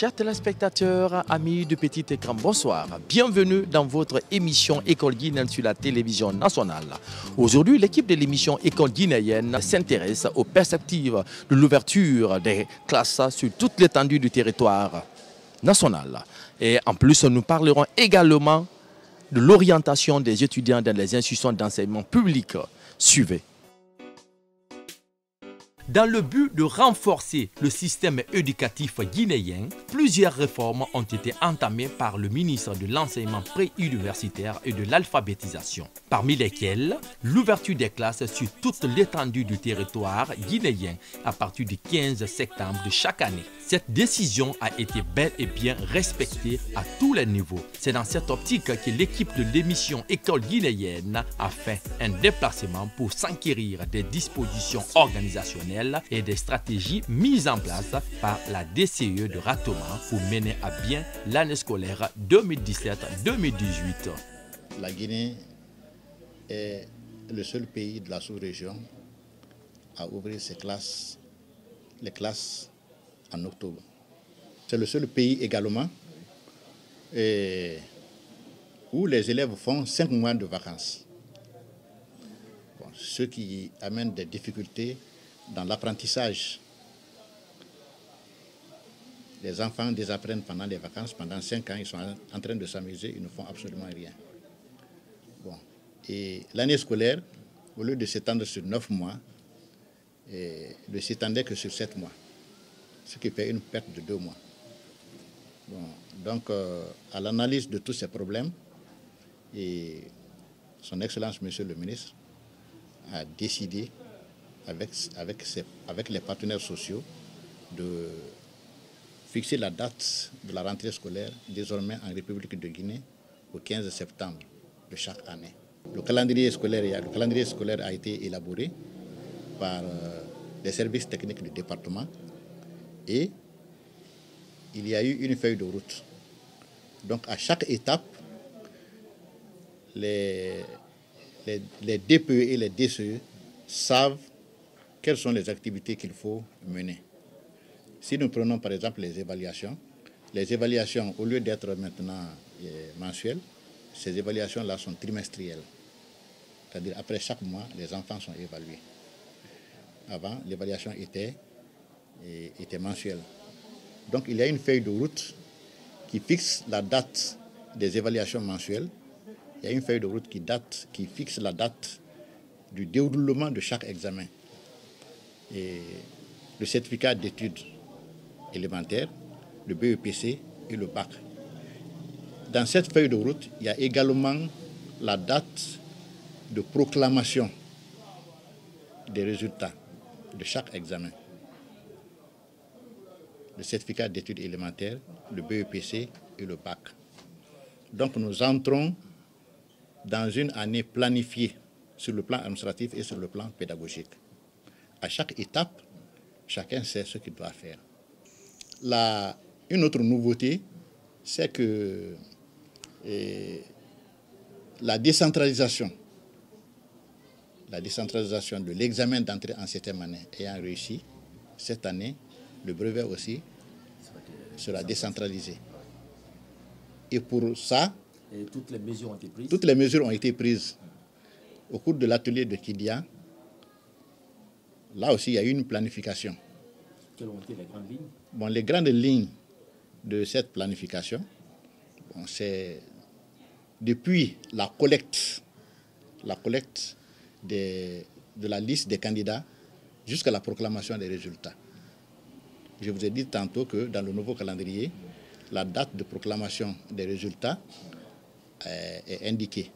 Chers téléspectateurs, amis du petit écran, bonsoir. Bienvenue dans votre émission École guinéenne sur la télévision nationale. Aujourd'hui, l'équipe de l'émission École guinéenne s'intéresse aux perspectives de l'ouverture des classes sur toute l'étendue du territoire national. Et en plus, nous parlerons également de l'orientation des étudiants dans les institutions d'enseignement public. Suivez. Dans le but de renforcer le système éducatif guinéen, plusieurs réformes ont été entamées par le ministre de l'Enseignement préuniversitaire et de l'Alphabétisation, parmi lesquelles l'ouverture des classes sur toute l'étendue du territoire guinéen à partir du 15 septembre de chaque année. Cette décision a été bel et bien respectée à tous les niveaux. C'est dans cette optique que l'équipe de l'émission École guinéenne a fait un déplacement pour s'enquérir des dispositions organisationnelles et des stratégies mises en place par la DCE de Ratoma pour mener à bien l'année scolaire 2017-2018. La Guinée est le seul pays de la sous-région à ouvrir les classes en octobre. C'est le seul pays également où les élèves font 5 mois de vacances. Bon, ce qui amène des difficultés dans l'apprentissage. Les enfants désapprennent pendant les vacances, pendant 5 ans, ils sont en train de s'amuser, ils ne font absolument rien. Bon. Et l'année scolaire, au lieu de s'étendre sur 9 mois, ne s'étendait que sur 7 mois, ce qui fait une perte de 2 mois. Bon. Donc, à l'analyse de tous ces problèmes, et son Excellence, Monsieur le Ministre, a décidé, avec les partenaires sociaux, de fixer la date de la rentrée scolaire, désormais en République de Guinée, au 15 septembre de chaque année. Le calendrier scolaire a été élaboré par les services techniques du département et il y a eu une feuille de route. Donc à chaque étape, les DPE et les DCE savent quelles sont les activités qu'il faut mener. Si nous prenons par exemple les évaluations, au lieu d'être maintenant mensuelles, ces évaluations-là sont trimestrielles. C'est-à-dire après chaque mois, les enfants sont évalués. Avant, l'évaluation était mensuelle. Donc il y a une feuille de route qui fixe la date des évaluations mensuelles. Il y a une feuille de route qui fixe la date du déroulement de chaque examen. Et le certificat d'études élémentaires, le BEPC et le bac. Dans cette feuille de route, il y a également la date de proclamation des résultats de chaque examen. Le certificat d'études élémentaires, le BEPC et le bac. Donc nous entrons dans une année planifiée sur le plan administratif et sur le plan pédagogique. À chaque étape, chacun sait ce qu'il doit faire. Une autre nouveauté, c'est que la décentralisation de l'examen d'entrée en 7e année ayant réussi, cette année, le brevet aussi sera décentralisé. Et pour ça, toutes les mesures ont été prises. Toutes les mesures ont été prises. Au cours de l'atelier de Kidia, là aussi, il y a eu une planification. Quelles ont été les grandes lignes? Bon, les grandes lignes de cette planification, c'est depuis la collecte de la liste des candidats jusqu'à la proclamation des résultats. Je vous ai dit tantôt que dans le nouveau calendrier, la date de proclamation des résultats est indiquée.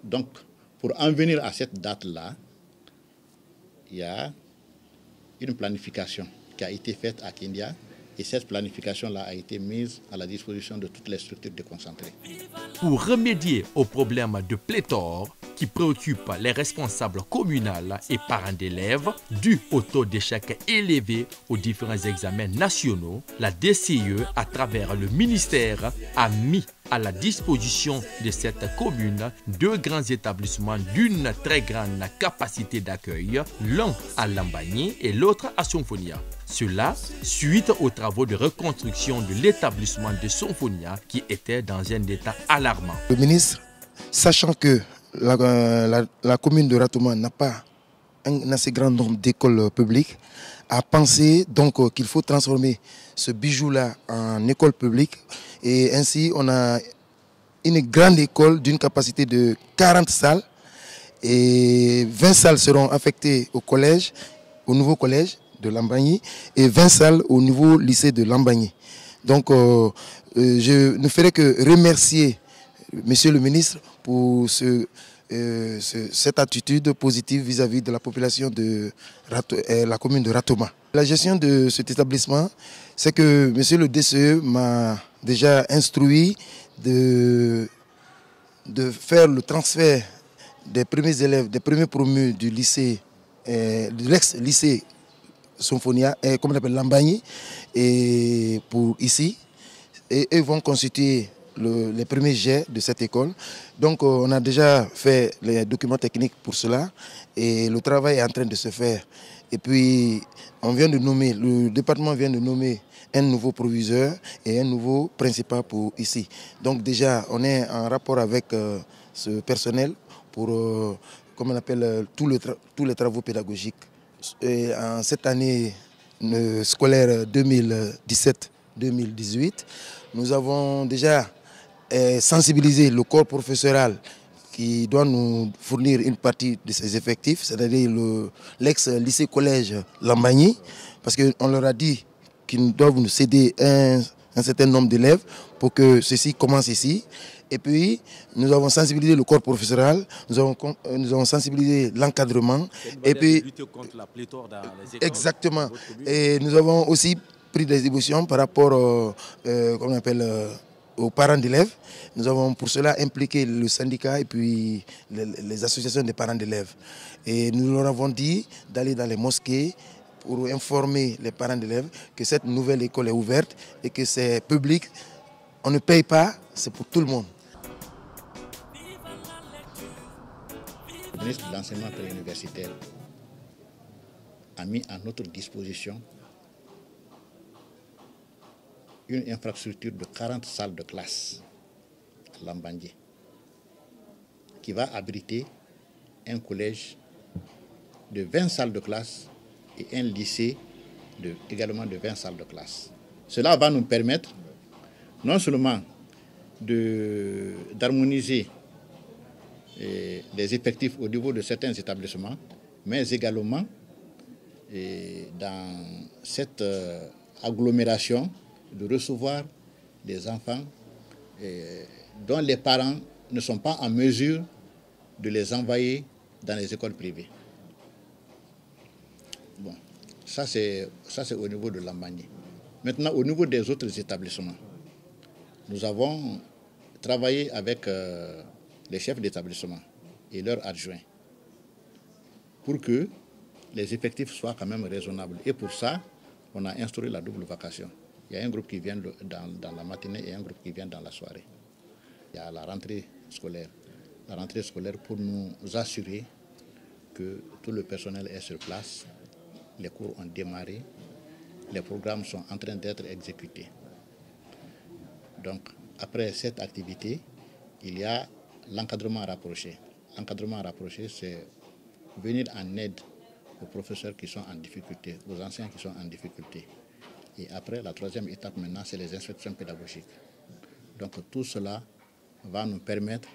Donc, pour en venir à cette date-là, il y a une planification qui a été faite à Kindia et cette planification-là a été mise à la disposition de toutes les structures déconcentrées. Pour remédier aux problèmes de pléthore qui préoccupent les responsables communaux et parents d'élèves dû au taux d'échec élevé aux différents examens nationaux, la DCE, à travers le ministère, a mis à la disposition de cette commune 2 grands établissements d'une très grande capacité d'accueil, l'un à Lambagny et l'autre à Sonfonia. Cela suite aux travaux de reconstruction de l'établissement de Sonfonia qui était dans un état alarmant. Le ministre, sachant que la commune de Ratouma n'a pas un assez grand nombre d'écoles publiques, a pensé donc qu'il faut transformer ce bijou-là en école publique. Et ainsi, on a une grande école d'une capacité de 40 salles. Et 20 salles seront affectées au collège, au nouveau collège de Lambagny, et 20 salles au nouveau lycée de Lambagny. Donc, je ne ferai que remercier Monsieur le ministre pour cette attitude positive vis-à-vis de la population de la commune de Ratouma. La gestion de cet établissement, c'est que Monsieur le DCE m'a déjà instruit de faire le transfert des premiers élèves, des premiers promus du lycée, de l'ex-lycée Sonfonia, comme on appelle Lambagny, et pour ici, et eux vont constituer les premiers jets de cette école. Donc on a déjà fait les documents techniques pour cela et le travail est en train de se faire. Et puis le département vient de nommer un nouveau proviseur et un nouveau principal pour ici. Donc déjà on est en rapport avec ce personnel pour comme on appelle, tous les travaux pédagogiques. Et en cette année scolaire 2017-2018, nous avons déjà sensibiliser le corps professoral qui doit nous fournir une partie de ses effectifs, c'est-à-dire l'ex-lycée collège Lambagny, parce qu'on leur a dit qu'ils doivent nous céder un certain nombre d'élèves pour que ceci commence ici. Et puis, nous avons sensibilisé le corps professoral, nous avons sensibilisé l'encadrement. Et puis, lutter contre la pléthore dans les écoles. Exactement. Et nous avons aussi pris des évolutions par rapport aux parents d'élèves. Nous avons pour cela impliqué le syndicat et puis les associations des parents d'élèves. Et nous leur avons dit d'aller dans les mosquées pour informer les parents d'élèves que cette nouvelle école est ouverte et que c'est public. On ne paye pas, c'est pour tout le monde. Le ministre de l'enseignement préuniversitaire a mis à notre disposition une infrastructure de 40 salles de classe à Lambagny qui va abriter un collège de 20 salles de classe et un lycée également de 20 salles de classe. Cela va nous permettre non seulement d'harmoniser les effectifs au niveau de certains établissements, mais également dans cette agglomération de recevoir des enfants dont les parents ne sont pas en mesure de les envoyer dans les écoles privées. Bon, ça c'est au niveau de Lambagny. Maintenant, au niveau des autres établissements, nous avons travaillé avec les chefs d'établissement et leurs adjoints pour que les effectifs soient quand même raisonnables. Et pour ça, on a instauré la double vacation. Il y a un groupe qui vient dans la matinée et un groupe qui vient dans la soirée. Il y a la rentrée scolaire. La rentrée scolaire pour nous assurer que tout le personnel est sur place, les cours ont démarré, les programmes sont en train d'être exécutés. Donc, après cette activité, il y a l'encadrement rapproché. L'encadrement rapproché, c'est venir en aide aux professeurs qui sont en difficulté, aux anciens qui sont en difficulté. Et après, la troisième étape maintenant, c'est les inspections pédagogiques. Donc tout cela va nous permettre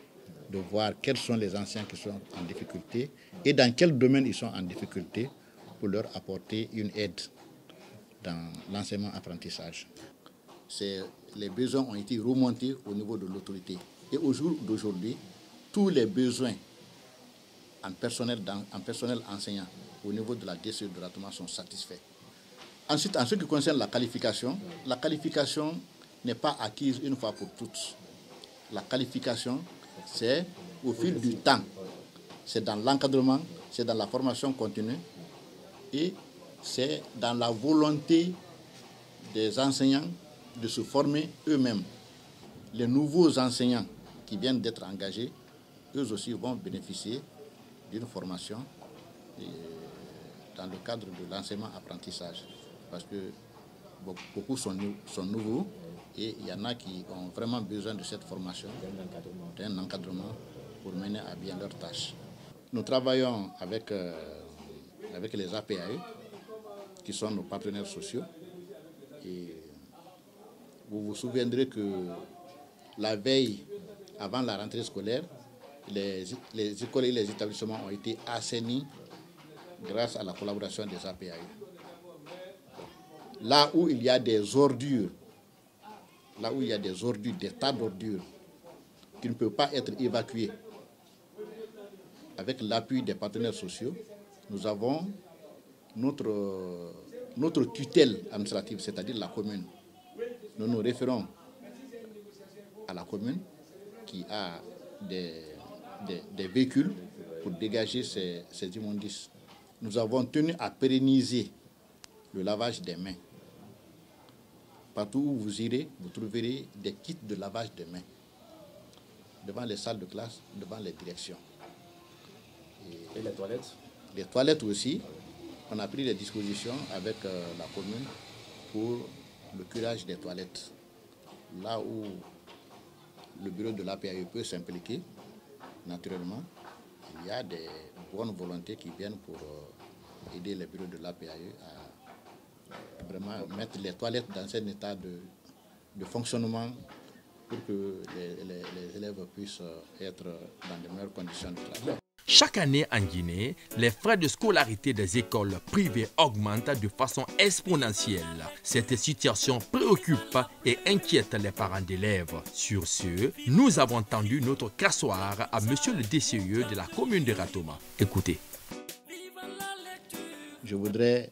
de voir quels sont les anciens qui sont en difficulté et dans quel domaine ils sont en difficulté pour leur apporter une aide dans l'enseignement-apprentissage. Les besoins ont été remontés au niveau de l'autorité. Et au jour d'aujourd'hui, tous les besoins en personnel enseignant au niveau de la DCE de Ratouma sont satisfaits. Ensuite, en ce qui concerne la qualification n'est pas acquise une fois pour toutes. La qualification, c'est au fil du temps. C'est dans l'encadrement, c'est dans la formation continue et c'est dans la volonté des enseignants de se former eux-mêmes. les nouveaux enseignants qui viennent d'être engagés, eux aussi vont bénéficier d'une formation dans le cadre de l'enseignement-apprentissage. Parce que beaucoup sont nouveaux et il y en a qui ont vraiment besoin de cette formation, d'un encadrement pour mener à bien leurs tâches. Nous travaillons avec les APAE, qui sont nos partenaires sociaux. Et vous vous souviendrez que la veille, avant la rentrée scolaire, les écoles et les établissements ont été assainis grâce à la collaboration des APAE. Là où il y a des ordures, des tas d'ordures qui ne peuvent pas être évacuées, avec l'appui des partenaires sociaux, nous avons notre tutelle administrative, c'est-à-dire la commune. Nous nous référons à la commune qui a des véhicules pour dégager ces immondices. Nous avons tenu à pérenniser le lavage des mains. Partout où vous irez, vous trouverez des kits de lavage des mains devant les salles de classe, devant les directions. Et les toilettes? Les toilettes aussi. On a pris des dispositions avec la commune pour le curage des toilettes. Là où le bureau de l'APAE peut s'impliquer, naturellement, il y a des bonnes volontés qui viennent pour aider les bureaux de l'APAE à vraiment mettre les toilettes dans un état de fonctionnement pour que les élèves puissent être dans de meilleures conditions de travail. Chaque année en Guinée, les frais de scolarité des écoles privées augmentent de façon exponentielle. Cette situation préoccupe et inquiète les parents d'élèves. Sur ce, nous avons tendu notre cassoir à monsieur le DCE de la commune de Ratoma. Écoutez. Je voudrais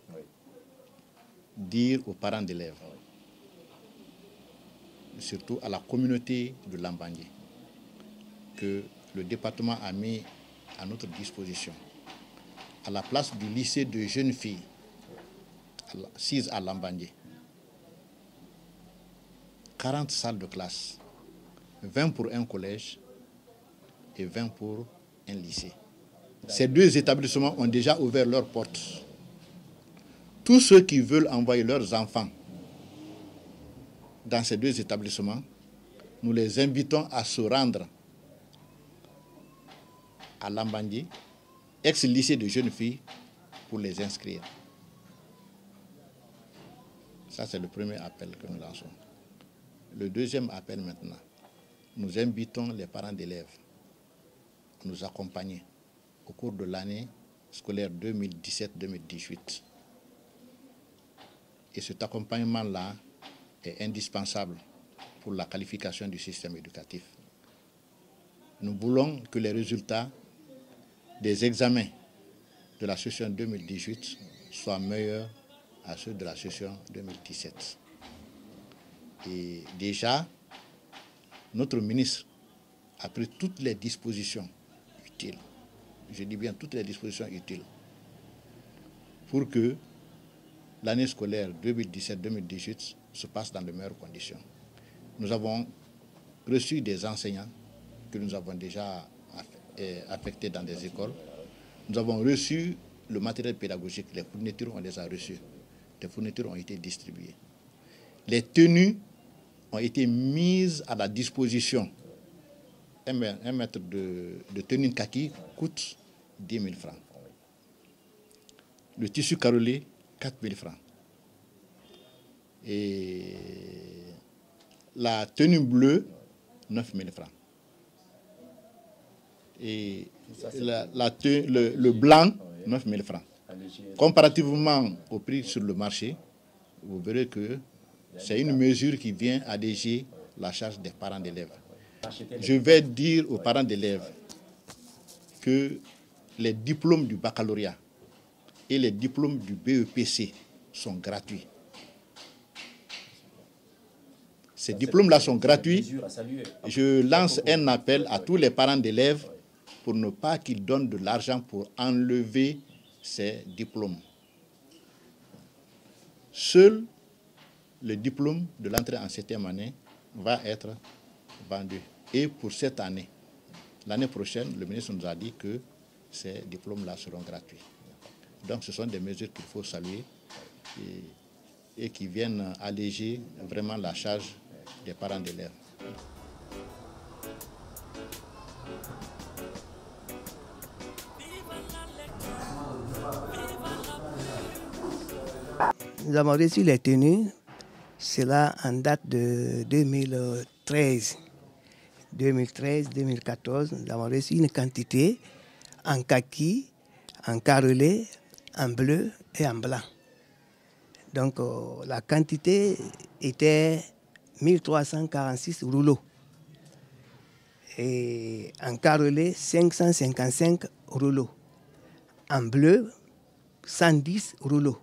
dire aux parents d'élèves, surtout à la communauté de Lambangé, que le département a mis à notre disposition, à la place du lycée de jeunes filles, assise à Lambangé, 40 salles de classe, 20 pour un collège et 20 pour un lycée. Ces deux établissements ont déjà ouvert leurs portes. Tous ceux qui veulent envoyer leurs enfants dans ces deux établissements, nous les invitons à se rendre à Lambangé, ex-lycée de jeunes filles, pour les inscrire. Ça, c'est le premier appel que nous lançons. Le deuxième appel maintenant, nous invitons les parents d'élèves à nous accompagner au cours de l'année scolaire 2017-2018. Et cet accompagnement-là est indispensable pour la qualification du système éducatif. Nous voulons que les résultats des examens de la session 2018 soient meilleurs à ceux de la session 2017. Et déjà, notre ministre a pris toutes les dispositions utiles, je dis bien toutes les dispositions utiles, pour que l'année scolaire 2017-2018 se passe dans de meilleures conditions. Nous avons reçu des enseignants que nous avons déjà affectés dans des écoles. Nous avons reçu le matériel pédagogique, les fournitures, on les a reçues. Les fournitures ont été distribuées. Les tenues ont été mises à la disposition. Un mètre de tenue kaki coûte 10 000 francs. Le tissu carolé, 4 000 francs. Et la tenue bleue, 9 000 francs. Et le blanc, 9 000 francs. Comparativement au prix sur le marché, vous verrez que c'est une mesure qui vient alléger la charge des parents d'élèves. Je vais dire aux parents d'élèves que les diplômes du baccalauréat et les diplômes du BEPC sont gratuits. Ces diplômes-là sont gratuits. Je lance un appel à tous les parents d'élèves pour ne pas qu'ils donnent de l'argent pour enlever ces diplômes. Seul le diplôme de l'entrée en 7e année va être vendus. Et pour cette année, l'année prochaine, le ministre nous a dit que ces diplômes-là seront gratuits. Donc ce sont des mesures qu'il faut saluer et qui viennent alléger vraiment la charge des parents d'élèves. Nous avons reçu les tenues, cela en date de 2013. 2013-2014, nous avons reçu une quantité en kaki, en carrelé, en bleu et en blanc. Donc la quantité était 1346 rouleaux. Et en carrelé, 555 rouleaux. En bleu, 110 rouleaux.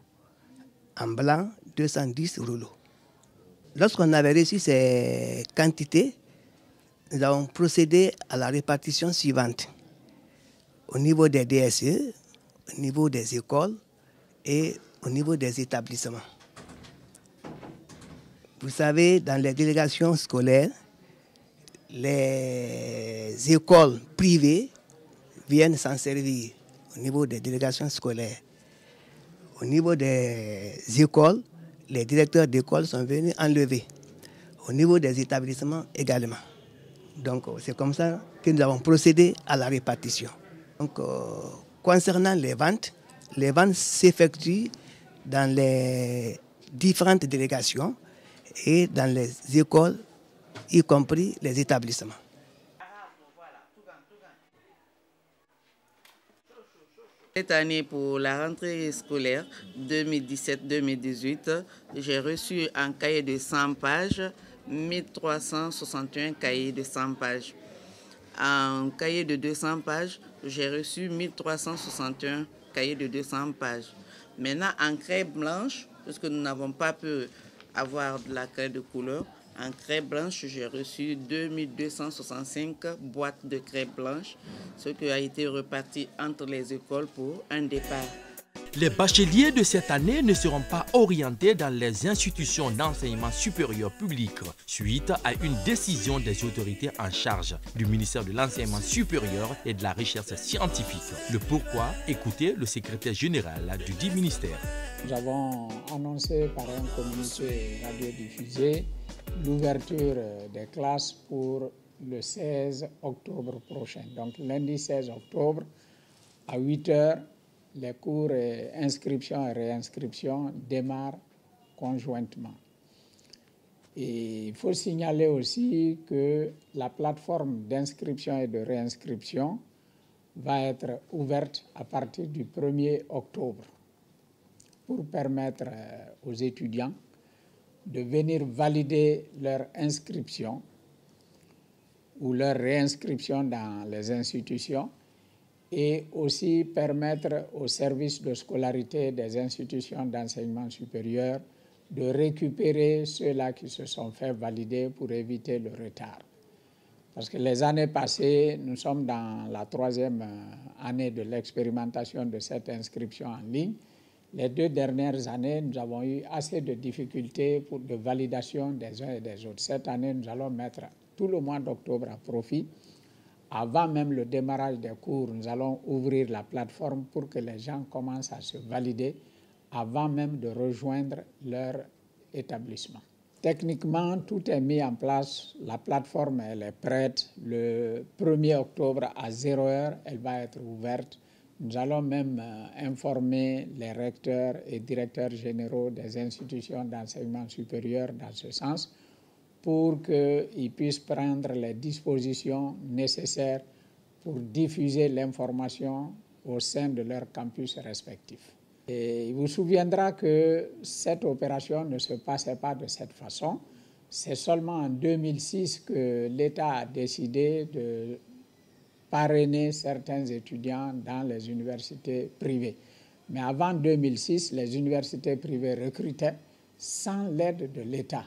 En blanc, 210 rouleaux. Lorsqu'on avait reçu ces quantités, nous avons procédé à la répartition suivante. Au niveau des DSE, au niveau des écoles et au niveau des établissements. Vous savez, dans les délégations scolaires, les écoles privées viennent s'en servir au niveau des délégations scolaires. Au niveau des écoles, les directeurs d'école sont venus enlever. Au niveau des établissements également. Donc c'est comme ça que nous avons procédé à la répartition. Donc concernant les ventes s'effectuent dans les différentes délégations et dans les écoles, y compris les établissements. Cette année, pour la rentrée scolaire 2017-2018, j'ai reçu un cahier de 100 pages, 1361 cahiers de 100 pages. Un cahier de 200 pages, j'ai reçu 1361 cahiers de 200 pages. Maintenant, en craie blanche, puisque nous n'avons pas pu avoir de la craie de couleur, en craie blanche, j'ai reçu 2265 boîtes de craie blanche, ce qui a été reparti entre les écoles pour un départ. Les bacheliers de cette année ne seront pas orientés dans les institutions d'enseignement supérieur public suite à une décision des autorités en charge du ministère de l'Enseignement supérieur et de la Recherche scientifique. Le pourquoi, écoutez le secrétaire général du dit ministère. Nous avons annoncé par un communiqué radiodiffusé l'ouverture des classes pour le 16 octobre prochain. Donc lundi 16 octobre à 8 h, les cours inscription et réinscription démarrent conjointement. Et il faut signaler aussi que la plateforme d'inscription et de réinscription va être ouverte à partir du 1er octobre pour permettre aux étudiants de venir valider leur inscription ou leur réinscription dans les institutions et aussi permettre aux services de scolarité des institutions d'enseignement supérieur de récupérer ceux-là qui se sont fait valider pour éviter le retard. Parce que les années passées, nous sommes dans la 3e année de l'expérimentation de cette inscription en ligne. Les 2 dernières années, nous avons eu assez de difficultés de validation des uns et des autres. Cette année, nous allons mettre tout le mois d'octobre à profit. Avant même le démarrage des cours, nous allons ouvrir la plateforme pour que les gens commencent à se valider avant même de rejoindre leur établissement. Techniquement, tout est mis en place. La plateforme, elle est prête. Le 1er octobre à 0 h, elle va être ouverte. Nous allons même informer les recteurs et directeurs généraux des institutions d'enseignement supérieur dans ce sens pour qu'ils puissent prendre les dispositions nécessaires pour diffuser l'information au sein de leurs campus respectifs. Et il vous souviendra que cette opération ne se passait pas de cette façon. C'est seulement en 2006 que l'État a décidé de parrainer certains étudiants dans les universités privées. Mais avant 2006, les universités privées recrutaient sans l'aide de l'État.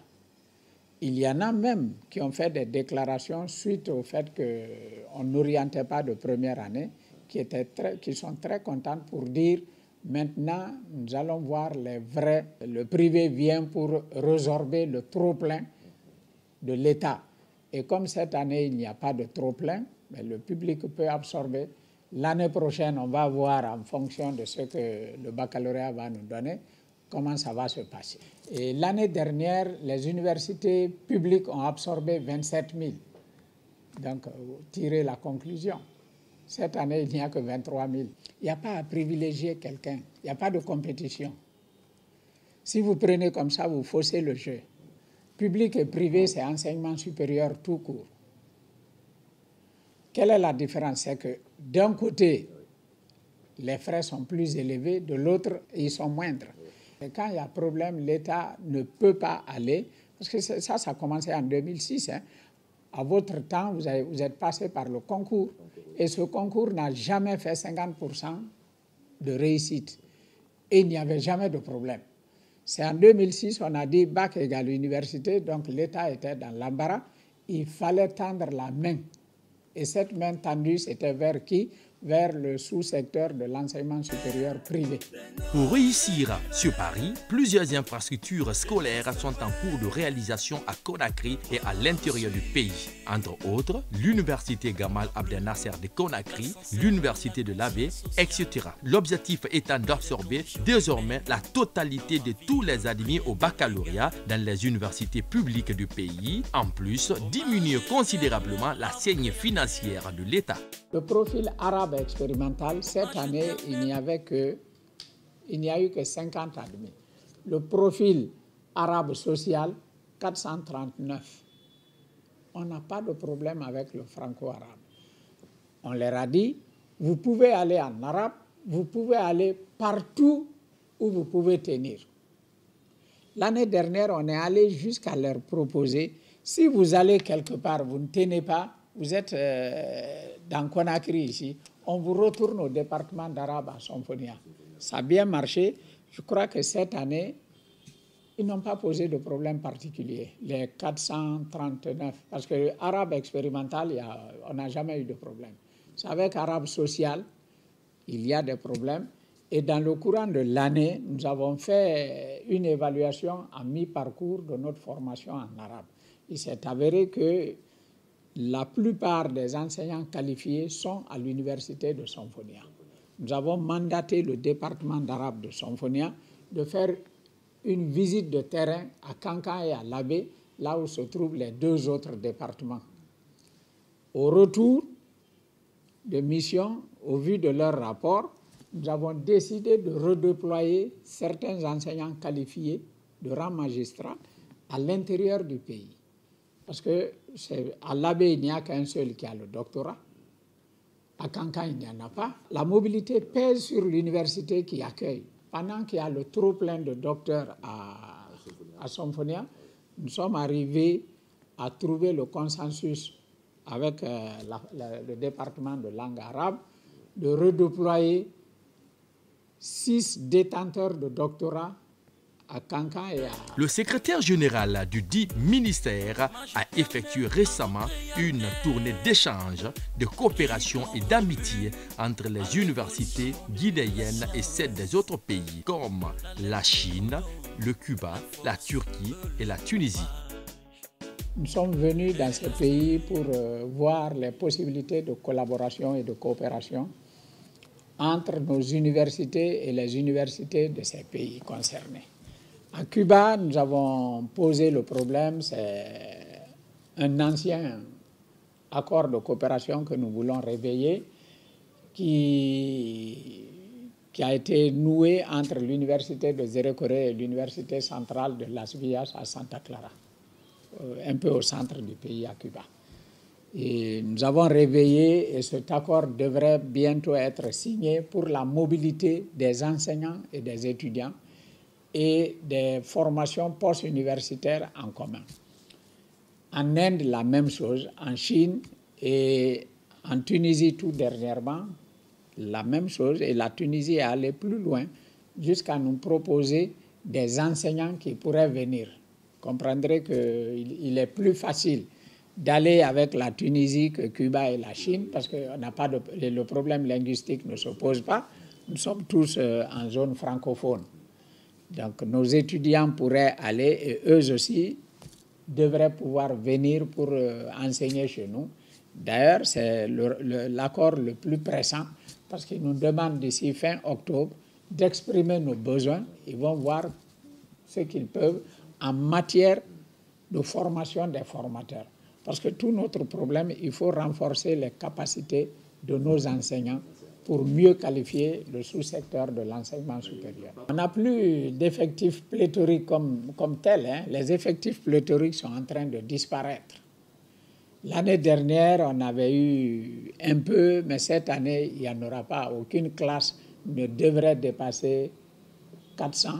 Il y en a même qui ont fait des déclarations suite au fait qu'on n'orientait pas de première année, qui sont très contentes pour dire maintenant nous allons voir les vrais. Le privé vient pour résorber le trop-plein de l'État. Et comme cette année, il n'y a pas de trop-plein, mais le public peut absorber. L'année prochaine, on va voir en fonction de ce que le baccalauréat va nous donner, comment ça va se passer. Et l'année dernière, les universités publiques ont absorbé 27 000. Donc, tirez la conclusion. Cette année, il n'y a que 23 000. Il n'y a pas à privilégier quelqu'un. Il n'y a pas de compétition. Si vous prenez comme ça, vous faussez le jeu. Public et privé, c'est enseignement supérieur tout court. Quelle est la différence? C'est que d'un côté, les frais sont plus élevés, de l'autre, ils sont moindres. Et quand il y a problème, l'État ne peut pas aller, parce que ça a commencé en 2006. Hein. À votre temps, vous êtes passé par le concours. Et ce concours n'a jamais fait 50% de réussite. Et il n'y avait jamais de problème. C'est en 2006, on a dit bac égale université, donc l'État était dans l'embarras. Il fallait tendre la main. Et cette main tendue, c'était vers qui? Vers le sous-secteur de l'enseignement supérieur privé. Pour réussir ce pari, plusieurs infrastructures scolaires sont en cours de réalisation à Conakry et à l'intérieur du pays. Entre autres, l'université Gamal Abdel Nasser de Conakry, l'université de l'Abbé, etc. L'objectif étant d'absorber désormais la totalité de tous les admis au baccalauréat dans les universités publiques du pays, en plus diminuer considérablement la saigne financière de l'État. Le profil arabe expérimental, cette année, il n'y a eu que 50 admis. Le profil arabe social, 439. On n'a pas de problème avec le franco-arabe. On leur a dit, vous pouvez aller en arabe, vous pouvez aller partout où vous pouvez tenir. L'année dernière, on est allé jusqu'à leur proposer, si vous allez quelque part, vous ne tenez pas, vous êtes dans Conakry ici, on vous retourne au département d'arabe à Somphonia. Ça a bien marché. Je crois que cette année, ils n'ont pas posé de problème particulier, les 439. Parce que arabe expérimental, on n'a jamais eu de problème. C'est avec arabe social, il y a des problèmes. Et dans le courant de l'année, nous avons fait une évaluation à mi-parcours de notre formation en arabe. Il s'est avéré que la plupart des enseignants qualifiés sont à l'université de Somphonia. Nous avons mandaté le département d'arabe de Somphonia de faire une visite de terrain à Kankan et à l'Abbé, là où se trouvent les deux autres départements. Au retour de mission, au vu de leur rapport, nous avons décidé de redéployer certains enseignants qualifiés de rang magistral à l'intérieur du pays. Parce qu'à l'Abbé, il n'y a qu'un seul qui a le doctorat. À Kankan, il n'y en a pas. La mobilité pèse sur l'université qui accueille. Pendant qu'il y a le trop-plein de docteurs à Somphonia, nous sommes arrivés à trouver le consensus avec le département de langue arabe de redéployer 6 détenteurs de doctorat à Kankan et à... Le secrétaire général du dit ministère a effectué récemment une tournée d'échange, de coopération et d'amitié entre les universités guinéennes et celles des autres pays comme la Chine, le Cuba, la Turquie et la Tunisie. Nous sommes venus dans ces pays pour voir les possibilités de collaboration et de coopération entre nos universités et les universités de ces pays concernés. À Cuba, nous avons posé le problème, c'est un ancien accord de coopération que nous voulons réveiller qui a été noué entre l'université de Zérékoré et l'université centrale de Las Villas à Santa Clara, un peu au centre du pays à Cuba. Et nous avons réveillé et cet accord devrait bientôt être signé pour la mobilité des enseignants et des étudiants et des formations post-universitaires en commun. En Inde, la même chose. En Chine et en Tunisie, tout dernièrement, la même chose. Et la Tunisie est allée plus loin jusqu'à nous proposer des enseignants qui pourraient venir. Vous comprendrez qu'il est plus facile d'aller avec la Tunisie que Cuba et la Chine parce que le problème linguistique ne se pose pas. Nous sommes tous en zone francophone. Donc nos étudiants pourraient aller et eux aussi devraient pouvoir venir pour enseigner chez nous. D'ailleurs, c'est l'accord le plus pressant parce qu'ils nous demandent d'ici fin octobre d'exprimer nos besoins. Ils vont voir ce qu'ils peuvent en matière de formation des formateurs. Parce que tout notre problème, il faut renforcer les capacités de nos enseignants pour mieux qualifier le sous-secteur de l'enseignement supérieur. On n'a plus d'effectifs pléthoriques comme tels. Hein. Les effectifs pléthoriques sont en train de disparaître. L'année dernière, on avait eu un peu, mais cette année, il n'y en aura pas. Aucune classe ne devrait dépasser 400.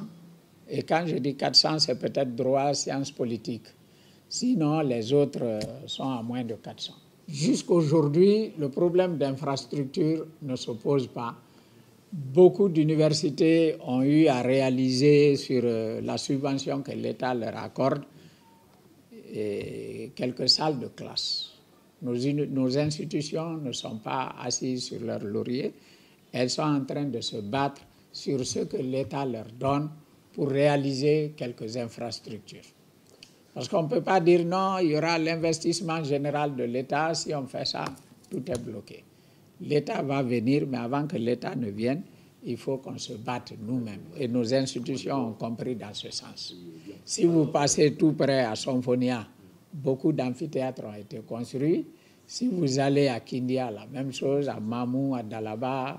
Et quand je dis 400, c'est peut-être droit, sciences politiques. Sinon, les autres sont à moins de 400. Jusqu'aujourd'hui, le problème d'infrastructure ne se pose pas. Beaucoup d'universités ont eu à réaliser sur la subvention que l'État leur accorde et quelques salles de classe. Nos institutions ne sont pas assises sur leur laurier. Elles sont en train de se battre sur ce que l'État leur donne pour réaliser quelques infrastructures. Parce qu'on ne peut pas dire non, il y aura l'investissement général de l'État, si on fait ça, tout est bloqué. L'État va venir, mais avant que l'État ne vienne, il faut qu'on se batte nous-mêmes. Et nos institutions ont compris dans ce sens. Si vous passez tout près à Somphonia, beaucoup d'amphithéâtres ont été construits. Si vous allez à Kindia, la même chose, à Mamou, à Dalaba.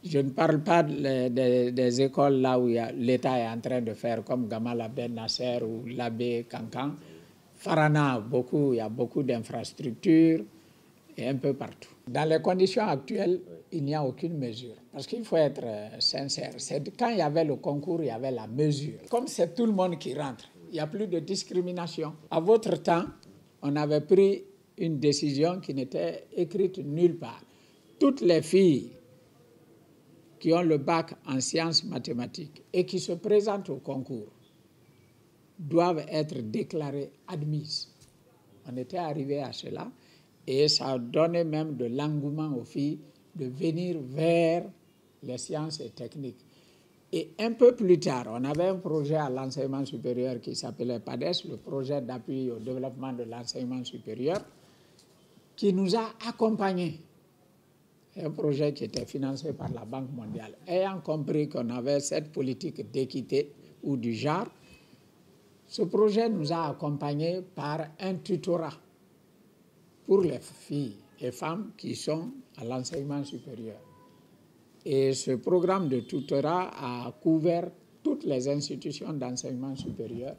Je ne parle pas des écoles là où l'État est en train de faire, comme Gamal Ben Nasser ou l'Abbé Cancan. Farana, il y a beaucoup d'infrastructures et un peu partout. Dans les conditions actuelles, il n'y a aucune mesure. Parce qu'il faut être sincère. Quand il y avait le concours, il y avait la mesure. Comme c'est tout le monde qui rentre, il n'y a plus de discrimination. À votre temps, on avait pris une décision qui n'était écrite nulle part. Toutes les filles qui ont le bac en sciences mathématiques et qui se présentent au concours doivent être déclarées admises. On était arrivé à cela et ça a donné même de l'engouement aux filles de venir vers les sciences et techniques. Et un peu plus tard, on avait un projet à l'enseignement supérieur qui s'appelait PADES, le projet d'appui au développement de l'enseignement supérieur, qui nous a accompagnés. Un projet qui était financé par la Banque mondiale. Ayant compris qu'on avait cette politique d'équité ou du genre, ce projet nous a accompagnés par un tutorat pour les filles et femmes qui sont à l'enseignement supérieur. Et ce programme de tutorat a couvert toutes les institutions d'enseignement supérieur.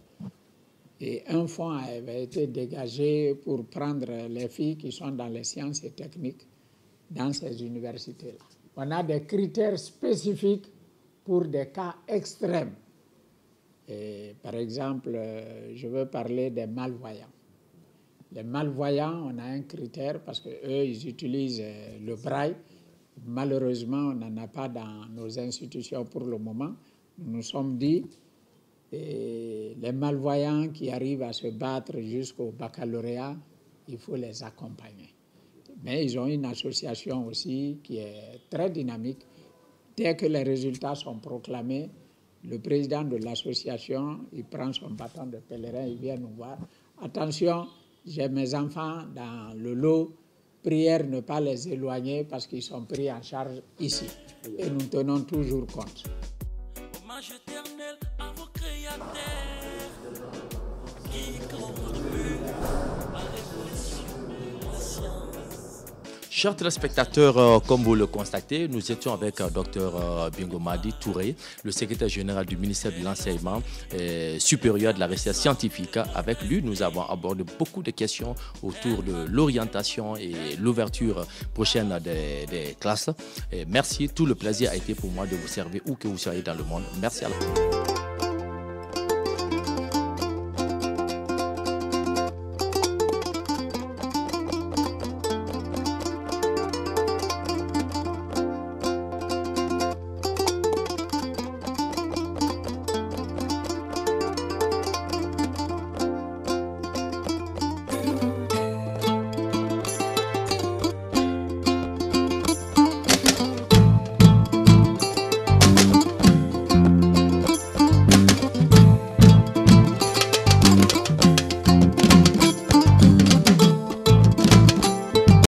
Et un fonds avait été dégagé pour prendre les filles qui sont dans les sciences et techniques dans ces universités-là. On a des critères spécifiques pour des cas extrêmes. Et par exemple, je veux parler des malvoyants. Les malvoyants, on a un critère parce qu'eux, ils utilisent le braille. Malheureusement, on n'en a pas dans nos institutions pour le moment. Nous nous sommes dit, les malvoyants qui arrivent à se battre jusqu'au baccalauréat, il faut les accompagner. Mais ils ont une association aussi qui est très dynamique. Dès que les résultats sont proclamés, le président de l'association, il prend son bâton de pèlerin, il vient nous voir. Attention, j'ai mes enfants dans le lot, prière ne pas les éloigner parce qu'ils sont pris en charge ici. Et nous tenons toujours compte. Hommage éternel à vos créateurs qui contribuent à l'évolution de la science. Chers téléspectateurs, comme vous le constatez, nous étions avec Dr Bingo Madi Touré, le secrétaire général du ministère de l'Enseignement supérieur de la recherche scientifique. Avec lui, nous avons abordé beaucoup de questions autour de l'orientation et l'ouverture prochaine des classes. Et merci, tout le plaisir a été pour moi de vous servir où que vous soyez dans le monde. Merci à vous.